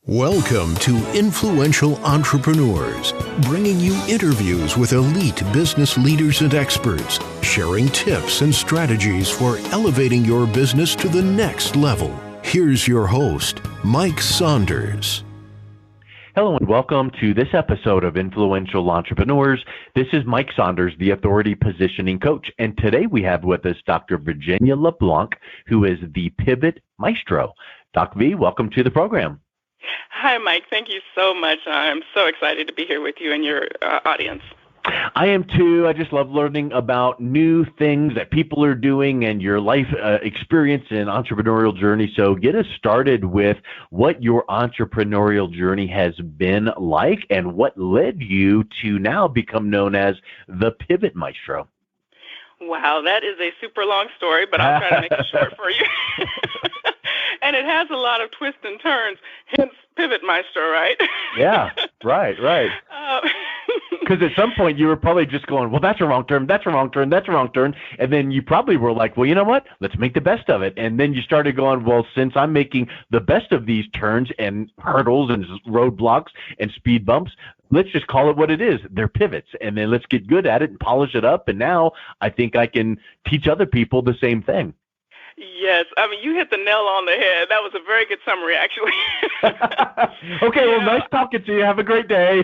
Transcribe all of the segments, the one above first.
Welcome to Influential Entrepreneurs, bringing you interviews with elite business leaders and experts, sharing tips and strategies for elevating your business to the next level. Here's your host, Mike Saunders. Hello and welcome to this episode of Influential Entrepreneurs. This is Mike Saunders, the Authority Positioning Coach, and today we have with us Dr. Virginia LeBlanc, who is the Pivot Maestro. DocV, welcome to the program. Hi, Mike. Thank you so much. I'm so excited to be here with you and your audience. I am too. I just love learning about new things that people are doing and your life experience and entrepreneurial journey. So get us started with what your entrepreneurial journey has been like and what led you to now become known as the Pivot Maestro. Wow, that is a super long story, but I'll try to make it short for you. And it has a lot of twists and turns, hence Pivot Maestro, right? Yeah, right. Because at some point you were probably just going, well, that's a wrong turn, that's a wrong turn, that's a wrong turn. And then you probably were like, well, you know what? Let's make the best of it. And then you started going, well, since I'm making the best of these turns and hurdles and roadblocks and speed bumps, let's just call it what it is. They're pivots. And then let's get good at it and polish it up. And now I think I can teach other people the same thing. Yes. I mean, you hit the nail on the head. That was a very good summary, actually. Okay. Well, nice talking to you. Have a great day.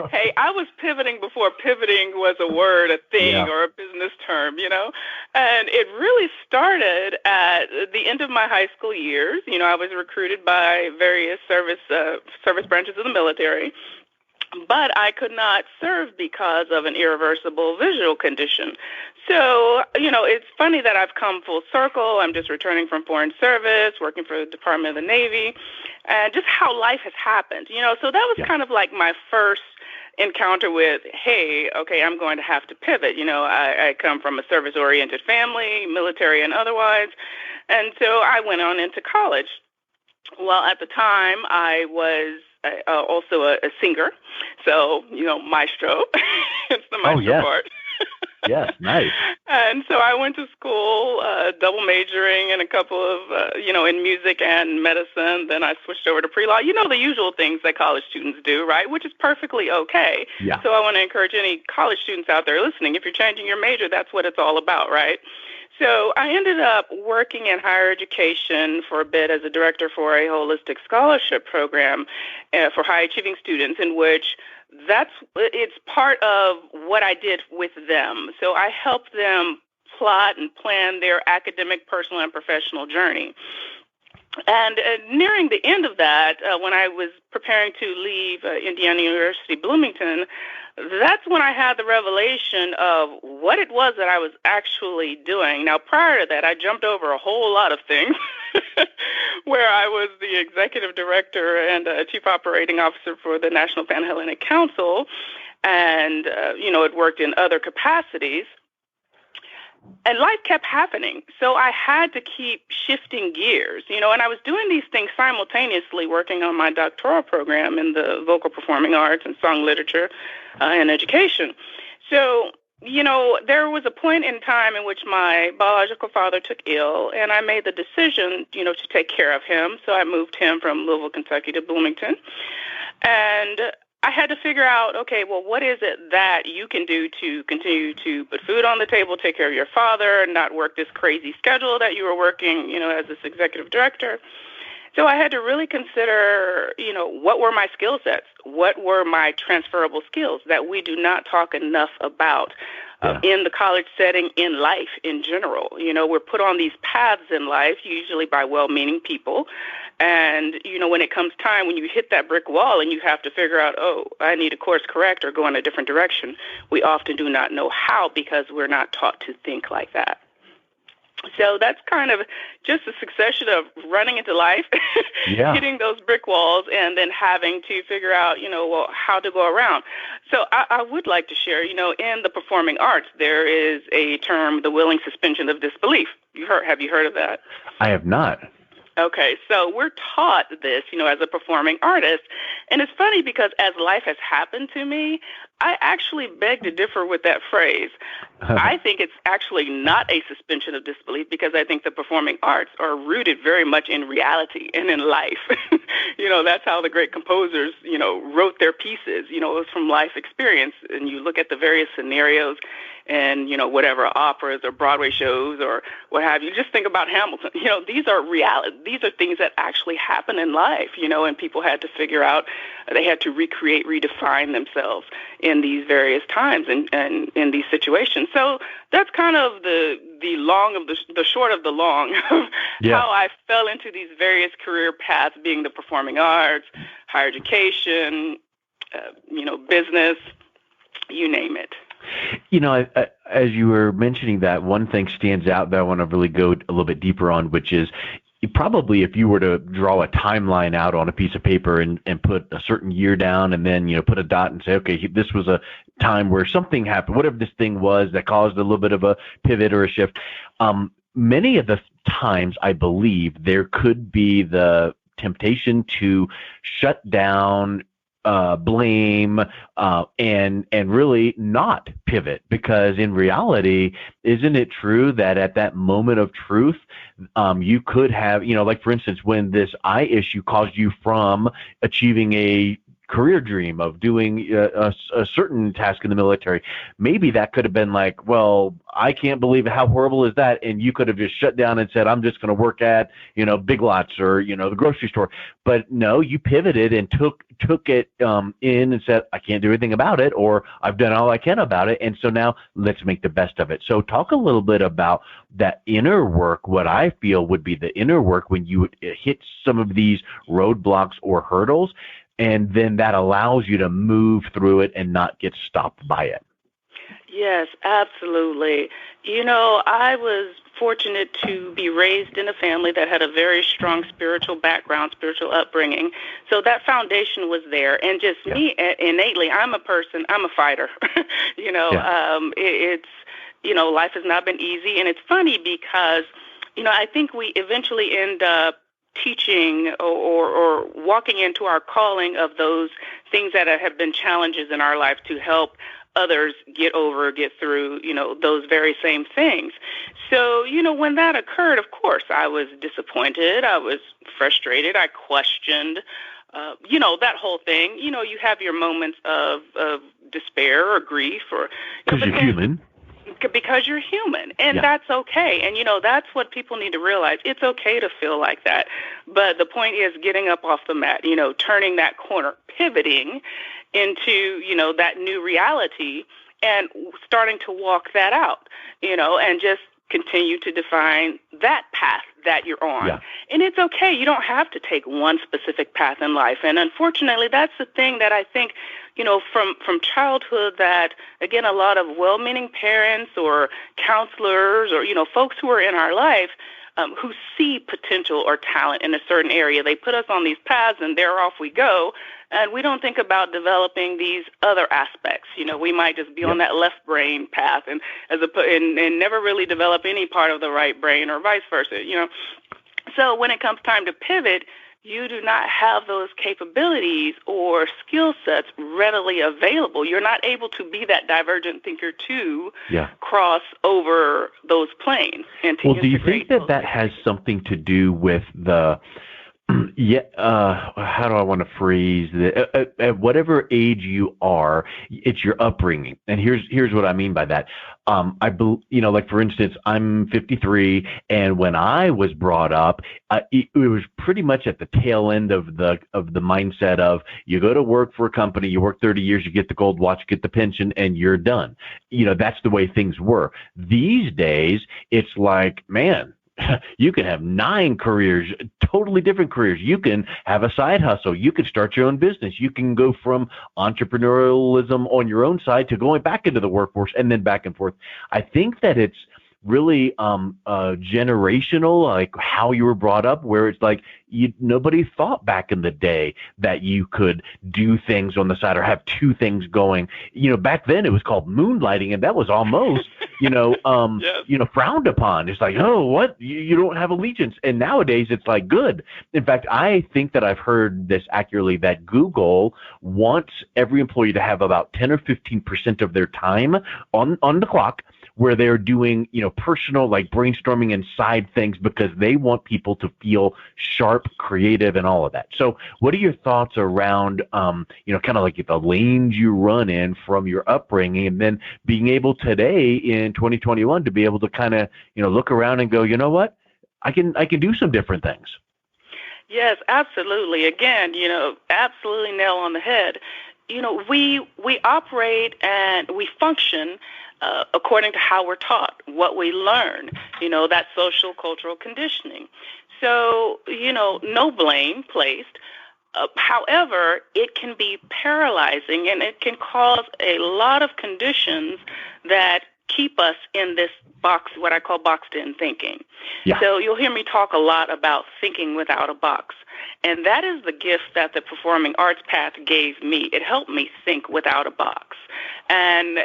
Hey, I was pivoting before pivoting was a word, a thing, or a business term, and it really started at the end of my high school years. I was recruited by various service branches of the military. But I could not serve because of an irreversible visual condition. So, it's funny that I've come full circle. I'm just returning from foreign service, working for the Department of the Navy, and just how life has happened. So that was kind of like my first encounter with, hey, okay, I'm going to have to pivot. I come from a service-oriented family, military and otherwise, and so I went on into college. Well, at the time, I was also a singer, so, maestro. It's the maestro part. Yes, nice. And so I went to school, double majoring in a couple of, in music and medicine. Then I switched over to pre-law. The usual things that college students do, right, which is perfectly okay. Yeah. So I want to encourage any college students out there listening, if you're changing your major, that's what it's all about, right? So I ended up working in higher education for a bit as a director for a holistic scholarship program for high-achieving students, in which it's part of what I did with them. So I helped them plot and plan their academic, personal, and professional journey. And nearing the end of that, when I was preparing to leave Indiana University, Bloomington, that's when I had the revelation of what it was that I was actually doing. Now, prior to that, I jumped over a whole lot of things where I was the executive director and chief operating officer for the National Pan-Hellenic Council, and, had worked in other capacities. And life kept happening, so I had to keep shifting gears, and I was doing these things simultaneously, working on my doctoral program in the vocal performing arts and song literature and education. So, there was a point in time in which my biological father took ill, and I made the decision, to take care of him. So I moved him from Louisville, Kentucky to Bloomington, and I had to figure out, okay, well, what is it that you can do to continue to put food on the table, take care of your father, not work this crazy schedule that you were working, as this executive director. So I had to really consider, what were my skill sets? What were my transferable skills that we do not talk enough about in the college setting, in life in general? We're put on these paths in life, usually by well-meaning people. And, when it comes time, when you hit that brick wall and you have to figure out, oh, I need to course correct or go in a different direction, we often do not know how because we're not taught to think like that. So that's kind of just a succession of running into life, hitting those brick walls, and then having to figure out, how to go around. So I would like to share, in the performing arts, there is a term, the willing suspension of disbelief. Have you heard of that? I have not. Okay, so we're taught this, as a performing artist. And it's funny because as life has happened to me, I actually beg to differ with that phrase. I think it's actually not a suspension of disbelief because I think the performing arts are rooted very much in reality and in life. That's how the great composers, wrote their pieces. It was from life experience. And you look at the various scenarios and, whatever operas or Broadway shows or what have you. Just think about Hamilton. These are reality. These are things that actually happen in life, and people had to figure out, they had to recreate, redefine themselves in these various times and in these situations. So that's kind of the long of the short of the long of how I fell into these various career paths, being the performing arts, higher education, business, you name it. As you were mentioning that, one thing stands out that I want to really go a little bit deeper on, which is probably if you were to draw a timeline out on a piece of paper and put a certain year down and then, put a dot and say, okay, this was a time where something happened, whatever this thing was that caused a little bit of a pivot or a shift. Many of the times, I believe, there could be the temptation to shut down, blame, and really not pivot, because in reality, isn't it true that at that moment of truth, you could have, like for instance, when this eye issue caused you from achieving a career dream of doing a certain task in the military, maybe that could have been like, well, I can't believe it. How horrible is that? And you could have just shut down and said, I'm just going to work at, Big Lots or, the grocery store. But no, you pivoted and took it in and said, I can't do anything about it, or I've done all I can about it. And so now let's make the best of it. So talk a little bit about that inner work, what I feel would be the inner work when you hit some of these roadblocks or hurdles. And then that allows you to move through it and not get stopped by it. Yes, absolutely. I was fortunate to be raised in a family that had a very strong spiritual background, spiritual upbringing. So that foundation was there. And just me, innately, I'm a fighter. Life has not been easy. And it's funny because, I think we eventually end up teaching or walking into our calling of those things that have been challenges in our life to help others get through, those very same things. So, when that occurred, of course, I was disappointed. I was frustrated. I questioned, that whole thing. You have your moments of despair or grief or... Because you're human. Because you're human, and that's okay. And, that's what people need to realize. It's okay to feel like that. But the point is getting up off the mat, turning that corner, pivoting into, that new reality and starting to walk that out, and just continue to define that path that you're on. Yeah. And it's okay. You don't have to take one specific path in life. And unfortunately, that's the thing that I think, from childhood that, again, a lot of well-meaning parents or counselors or, folks who are in our life who see potential or talent in a certain area, they put us on these paths and there off we go. And we don't think about developing these other aspects. We might just be on that left brain path and never really develop any part of the right brain or vice versa. So when it comes time to pivot, you do not have those capabilities or skill sets readily available. You're not able to be that divergent thinker to cross over those planes. And to do you think that has something to do with the how do I want to phrase it? At whatever age you are, it's your upbringing. And here's what I mean by that. Like for instance, I'm 53, and when I was brought up, it was pretty much at the tail end of the mindset of you go to work for a company, you work 30 years, you get the gold watch, get the pension, and you're done. That's the way things were. These days, it's like, man, you can have 9 careers, totally different careers. You can have a side hustle. You can start your own business. You can go from entrepreneurialism on your own side to going back into the workforce and then back and forth. I think that really generational, like how you were brought up, where it's like nobody thought back in the day that you could do things on the side or have two things going. Back then it was called moonlighting, and that was almost, yes. Frowned upon. It's like, oh, what? You don't have allegiance. And nowadays it's like good. In fact, I think that I've heard this accurately, that Google wants every employee to have about 10 or 15% of their time on the clock where they're doing, personal, like brainstorming and side things, because they want people to feel sharp, creative, and all of that. So what are your thoughts around, kind of like the lanes you run in from your upbringing, and then being able today in 2021 to be able to kind of, look around and go, you know what, I can do some different things. Yes, absolutely. Again, absolutely nail on the head. We operate and we function according to how we're taught, what we learn, that social cultural conditioning. So, no blame placed. However, it can be paralyzing, and it can cause a lot of conditions that keep us in this box, what I call boxed-in thinking. Yeah. So you'll hear me talk a lot about thinking without a box. And that is the gift that the performing arts path gave me. It helped me think without a box. And,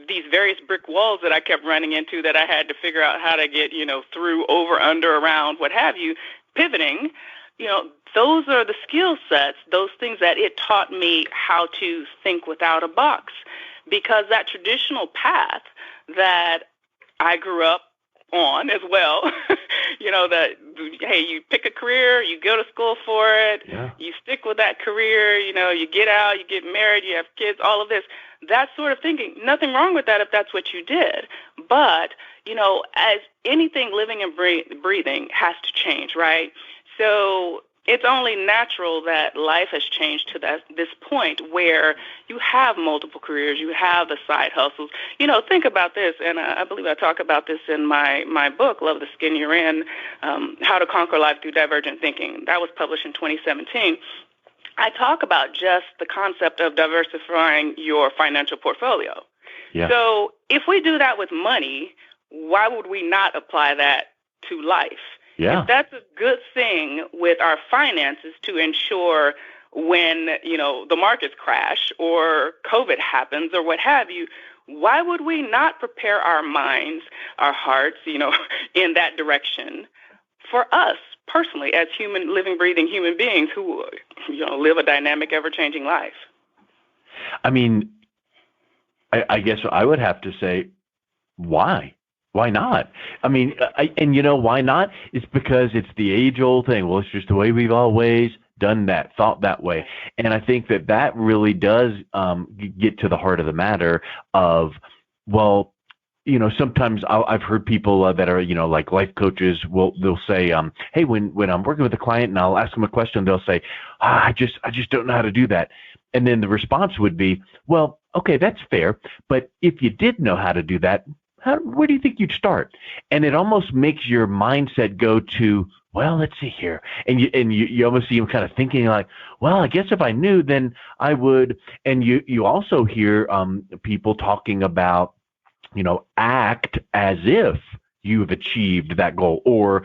these various brick walls that I kept running into that I had to figure out how to get, through, over, under, around, what have you, pivoting, those are the skill sets, those things that it taught me how to think without a box. Because that traditional path that I grew up on as well, that, hey, you pick a career, you go to school for it, yeah. You stick with that career, you get out, you get married, you have kids, all of this, that sort of thinking. Nothing wrong with that if that's what you did. But, as anything living and breathing has to change, right? So it's only natural that life has changed to this point where you have multiple careers, you have the side hustles. Think about this, and I believe I talk about this in my book, Love the Skin You're In, How to Conquer Life Through Divergent Thinking. That was published in 2017. I talk about just the concept of diversifying your financial portfolio. Yeah. So if we do that with money, why would we not apply that to life? Yeah. If that's a good thing with our finances to ensure when, the markets crash or COVID happens or what have you, why would we not prepare our minds, our hearts, in that direction for us personally as human, living, breathing human beings who, live a dynamic, ever-changing life? I mean, I guess I would have to say, why? Why not? I mean, why not? It's because it's the age-old thing. Well, it's just the way we've always done that, thought that way. And I think that really does get to the heart of the matter of, well, sometimes I've heard people that are, like life coaches, they'll say, hey, when I'm working with a client and I'll ask them a question, they'll say, I just don't know how to do that. And then the response would be, well, okay, that's fair. But if you did know how to do that, where do you think you'd start? And it almost makes your mindset go to, well, let's see here. And you almost see them kind of thinking like, well, I guess if I knew, then I would. And you also hear people talking about, act as if you've achieved that goal or,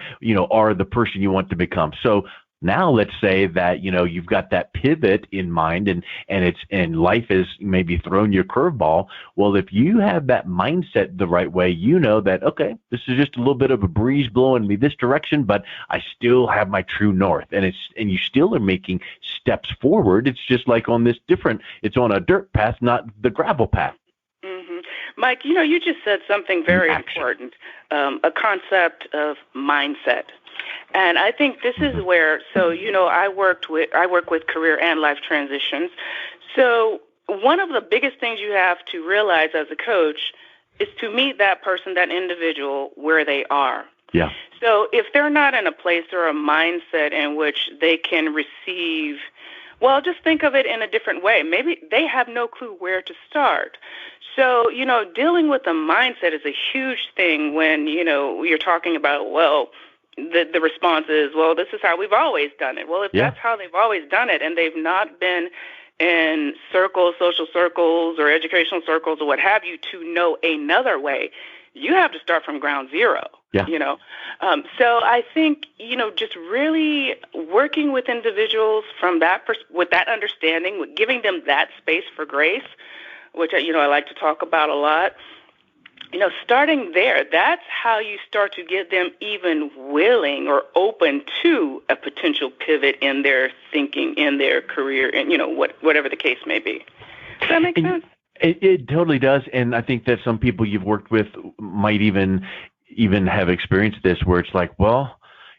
are the person you want to become. So now let's say that, you've got that pivot in mind and life has maybe thrown your curveball. Well, if you have that mindset the right way, that, okay, this is just a little bit of a breeze blowing me this direction, but I still have my true north and you still are making steps forward. It's just like it's on a dirt path, not the gravel path. Mm-hmm. Mike, you just said something very important, a concept of mindset. And I think this is where, I work with career and life transitions. So one of the biggest things you have to realize as a coach is to meet that person, that individual, where they are. Yeah. So if they're not in a place or a mindset in which they can receive, well, just think of it in a different way. Maybe they have no clue where to start. So, dealing with the mindset is a huge thing when, you're talking about, well, the response is, well, this is how we've always done it. Well, if that's how they've always done it and they've not been in circles, social circles or educational circles or what have you to know another way, you have to start from ground zero. Yeah. So I think, just really working with individuals from with that understanding, with giving them that space for grace, which, I like to talk about a lot. Starting there, that's how you start to get them even willing or open to a potential pivot in their thinking, in their career, and, whatever the case may be. Does that make sense? It totally does. And I think that some people you've worked with might even have experienced this, where it's like, well,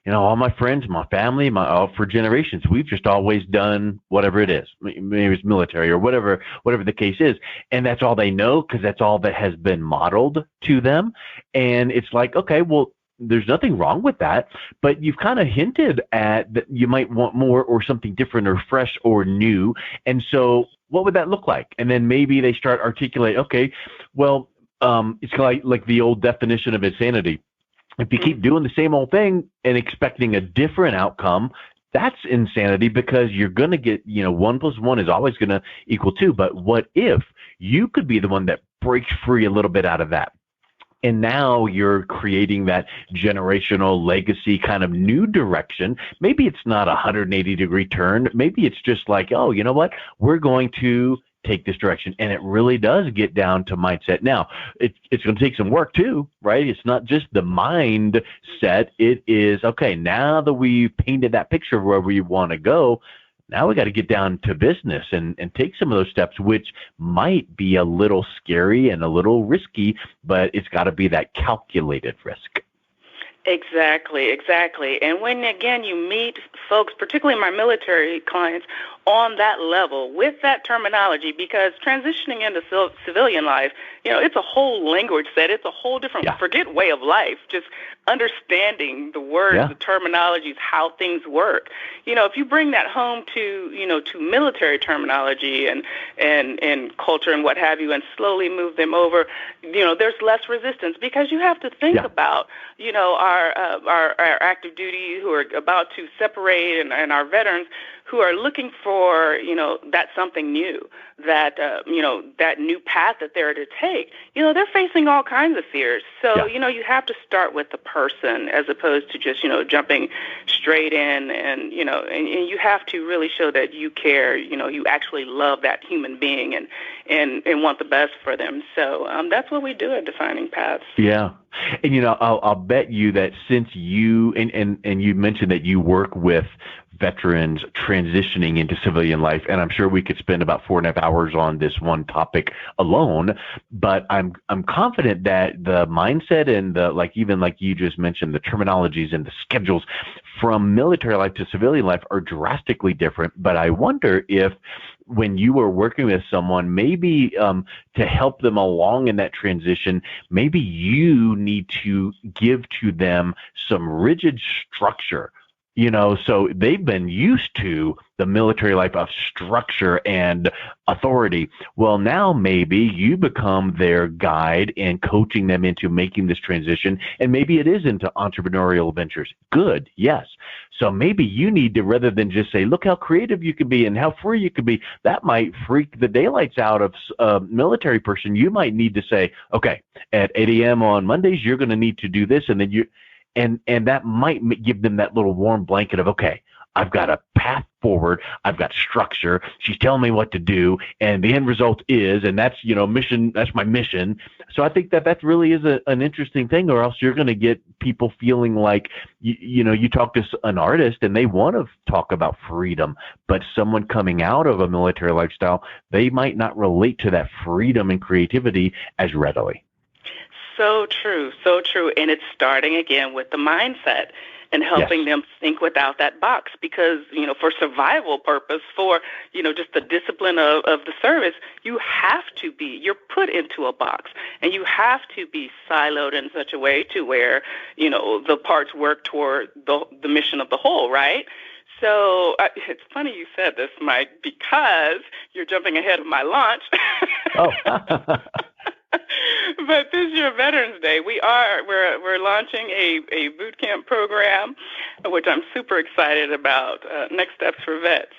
all my friends, my family, for generations, we've just always done whatever it is. Maybe it's military or whatever the case is. And that's all they know because that's all that has been modeled to them. And it's like, okay, well, there's nothing wrong with that, but you've kind of hinted at that you might want more or something different or fresh or new. And so what would that look like? And then maybe they start articulate, okay, well, it's like the old definition of insanity. If you keep doing the same old thing and expecting a different outcome, that's insanity, because you're going to get, 1 + 1 is always going to equal 2. But what if you could be the one that breaks free a little bit out of that? And now you're creating that generational legacy kind of new direction. Maybe it's not a 180-degree turn. Maybe it's just like, oh, you know what? We're going to take this direction. And it really does get down to mindset. Now, it's going to take some work too, right? It's not just the mindset. It is, okay, now that we've painted that picture of where we want to go, now we got to get down to business and take some of those steps, which might be a little scary and a little risky, but it's got to be that calculated risk. Exactly. And when, again, you meet folks, particularly my military clients, on that level with that terminology, because transitioning into civilian life, it's a whole language set. It's a whole different, forget way of life, just understanding the words, the terminologies, how things work. If you bring that home to, to military terminology and culture and what have you, and slowly move them over, there's less resistance, because you have to think about, our active duty who are about to separate, and our veterans who are looking for, that something new, that, that new path that they're to take. They're facing all kinds of fears. So, you have to start with the person as opposed to just, jumping straight in, and you have to really show that you care, you actually love that human being and want the best for them. So that's what we do at Defining Paths. Yeah. And, I'll bet you that since you, and you mentioned that you work with veterans transitioning into civilian life, and I'm sure we could spend about 4.5 hours on this one topic alone, but I'm confident that the mindset and even like you just mentioned, the terminologies and the schedules from military life to civilian life are drastically different. But I wonder if when you were working with someone, maybe to help them along in that transition, maybe you need to give to them some rigid structure. So they've been used to the military life of structure and authority. Well, now maybe you become their guide and coaching them into making this transition. And maybe it is into entrepreneurial ventures. Good. Yes. So maybe you need to, rather than just say, look how creative you can be and how free you can be, that might freak the daylights out of a military person. You might need to say, okay, at 8 a.m. on Mondays, you're going to need to do this. And then and that might give them that little warm blanket of, okay, I've got a path forward. I've got structure. She's telling me what to do. And the end result is, and that's, mission, that's my mission. So I think that really is an interesting thing, or else you're going to get people feeling like, you talk to an artist and they want to talk about freedom, but someone coming out of a military lifestyle, they might not relate to that freedom and creativity as readily. So true. And it's starting again with the mindset and helping them think without that box, because, for survival purpose, for, just the discipline of the service, you're put into a box, and you have to be siloed in such a way to where, the parts work toward the mission of the whole, right? So it's funny you said this, Mike, because you're jumping ahead of my launch. Oh. But this year, Veterans Day, we're launching a boot camp program, which I'm super excited about, Next Steps for Vets.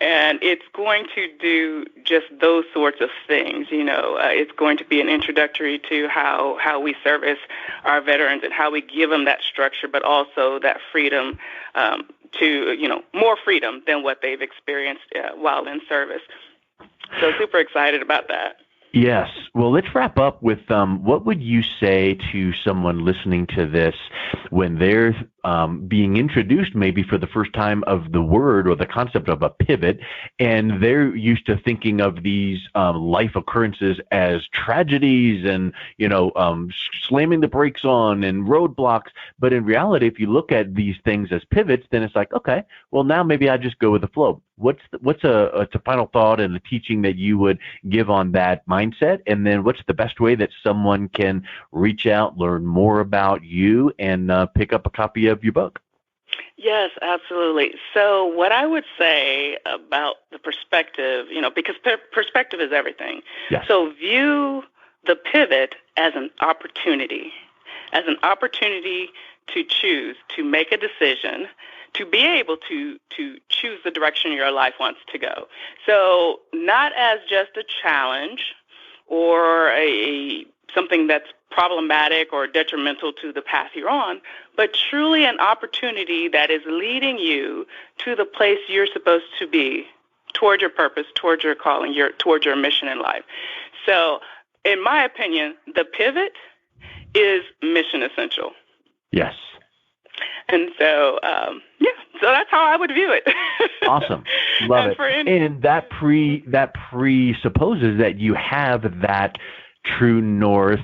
And it's going to do just those sorts of things. It's going to be an introductory to how we service our veterans and how we give them that structure, but also that freedom to, more freedom than what they've experienced while in service. So super excited about that. Yes. Well, let's wrap up with what would you say to someone listening to this when they're being introduced maybe for the first time of the word or the concept of a pivot, and they're used to thinking of these life occurrences as tragedies and, slamming the brakes on and roadblocks. But in reality, if you look at these things as pivots, then it's like, okay, well, now maybe I just go with the flow. What's a final thought and a teaching that you would give on that mindset? And then what's the best way that someone can reach out, learn more about you, and pick up a copy of your book? Yes, absolutely. So what I would say about the perspective, because perspective is everything. Yes. So view the pivot as an opportunity to choose, to make a decision, to be able to choose the direction your life wants to go. So not as just a challenge or something that's problematic or detrimental to the path you're on, but truly an opportunity that is leading you to the place you're supposed to be, toward your purpose, toward your calling, toward your mission in life. So in my opinion, the pivot is mission essential. Yes. And so, so that's how I would view it. Awesome. Love it. And that presupposes that you have that true north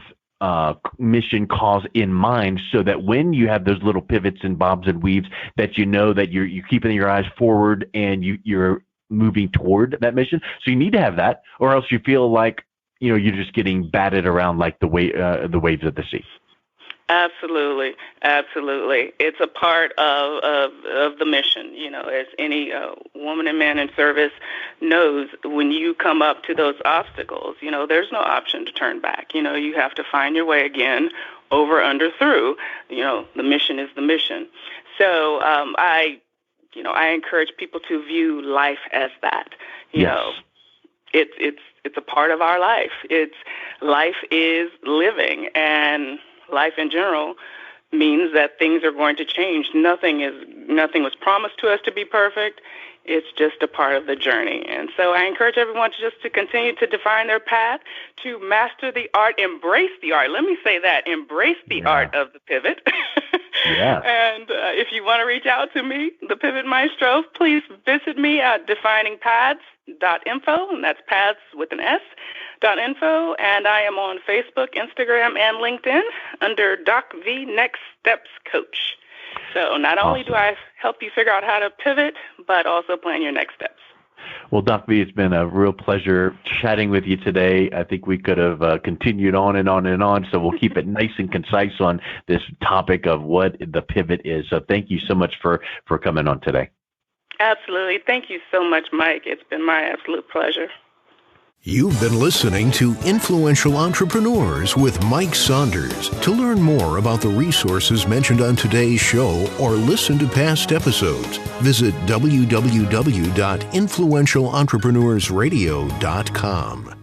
mission cause in mind, so that when you have those little pivots and bobs and weaves, that you know that you're keeping your eyes forward and you're moving toward that mission. So you need to have that, or else you feel like, you're just getting batted around like the waves of the sea. Absolutely. It's a part of the mission, as any woman and man in service knows. When you come up to those obstacles, there's no option to turn back. You have to find your way again, over, under, through. The mission is the mission. So I encourage people to view life as that. It's a part of our life. Life is living, and life in general means that things are going to change. Nothing was promised to us to be perfect. It's just a part of the journey. And so I encourage everyone to continue to define their path, to master the art, embrace the art. Let me say that, embrace the art of the pivot. Yeah. And if you want to reach out to me, the Pivot Maestro, please visit me at definingpaths.info, and that's paths with an S, .info, and I am on Facebook, Instagram, and LinkedIn under DocV Next Steps Coach. So not only do I help you figure out how to pivot, but also plan your next steps. Well, DocV, it's been a real pleasure chatting with you today. I think we could have continued on and on and on, so we'll keep it nice and concise on this topic of what the pivot is. So thank you so much for coming on today. Absolutely. Thank you so much, Mike. It's been my absolute pleasure. You've been listening to Influential Entrepreneurs with Mike Saunders. To learn more about the resources mentioned on today's show or listen to past episodes, visit www.influentialentrepreneurssradio.com.